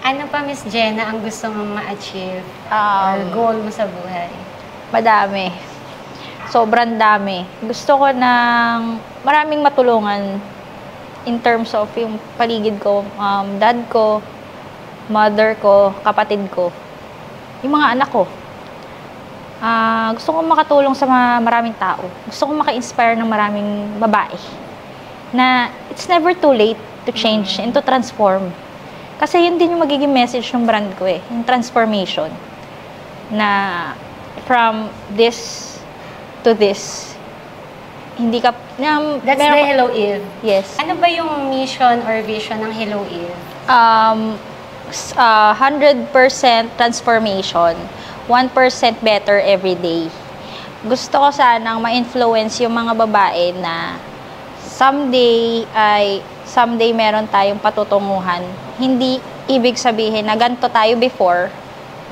Ano pa, Miss Jenna, ang gusto mong ma-achieve or goal mo sa buhay? Madami. Sobrang dami. Gusto ko ng maraming matulungan in terms of yung paligid ko, dad ko, mother ko, kapatid ko, yung mga anak ko. Gusto ko makatulong sa maraming tao. Gusto ko maka-inspire ng maraming babae na it's never too late to change and to transform. Kasi yun din yung magiging message ng brand ko yung transformation. Na from this to this. Hindi ka... That's the Hello Eve. Yes. Ano ba yung mission or vision ng Hello Eve? 100% transformation. 1% better every day. Gusto ko sanang ma-influence yung mga babae na someday meron tayong patutunguhan. Hindi ibig sabihin na ganito tayo before,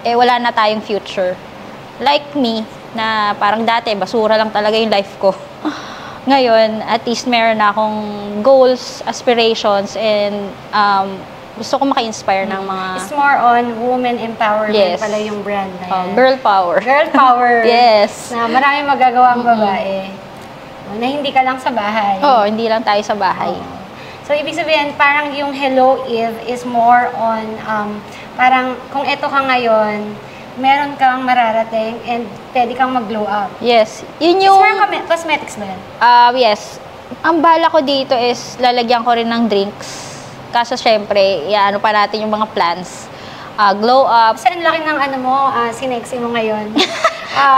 wala na tayong future. Like me, na parang dati, basura lang talaga yung life ko. Ngayon, at least meron na akong goals, aspirations, and gusto ko maka-inspire ng mga... It's more on woman empowerment pala yung brand na yan. Girl power. Girl power. Yes. Na marami magagawa ang babae. Na hindi ka lang sa bahay. Hindi lang tayo sa bahay. So, ibig sabihin, parang yung Hello Eve is more on, parang kung eto ka ngayon, meron kang mararating and pwede kang mag-glow up. Yes. Yun yung... It's more cosmetics ba yan? Yes. Ang bala ko dito is lalagyan ko rin ng drinks. Kaso syempre, ano pa natin yung mga plans. Glow up. Kasi ang laki ng sinexy mo ngayon.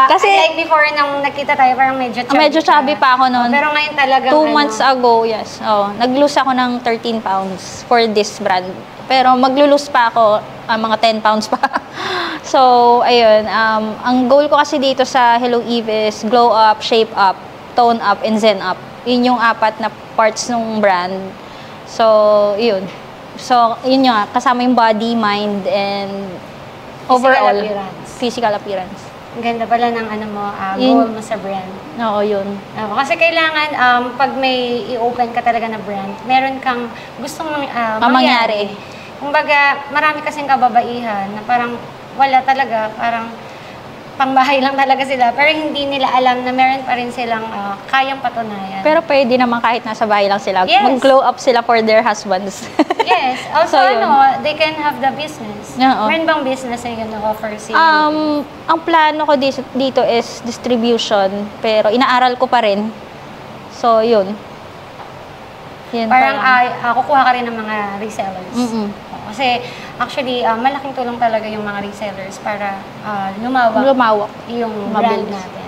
Kasi like before nang nakita tayo, parang medyo chubby. Medyo chubby pa ako noon. Pero ngayon talaga 2 months ago, yes. Nag-lose ako ng 13 pounds for this brand. Pero maglo-lose pa ako, mga 10 pounds pa. So, ayun. Ang goal ko kasi dito sa Hello Eve is glow up, shape up, tone up, and zen up. Yun yung 4 na parts ng brand. So, yun. So, yun nga. Kasama yung body, mind, and overall physical appearance. Ang ganda pala ng goal mo sa brand. Oo, yun. Kasi kailangan, pag may i-open ka talaga na brand, meron kang gustong mangyari. Kumbaga, marami kasing kababaihan na parang wala talaga, parang pangbahay lang talaga sila, pero hindi nila alam na meron pa rin silang kayang patunayan. Pero pwede naman kahit nasa bahay lang sila, mag-glow up sila for their husbands. Yes. Also, they can have the business. Meron bang business na yun na-offer siya? Ang plano ko dito is distribution, pero inaaral ko pa rin. So, yun. Parang kukuha ka rin ng mga resellers. Kasi actually, malaking tulong talaga yung mga resellers para lumawak yung brand natin.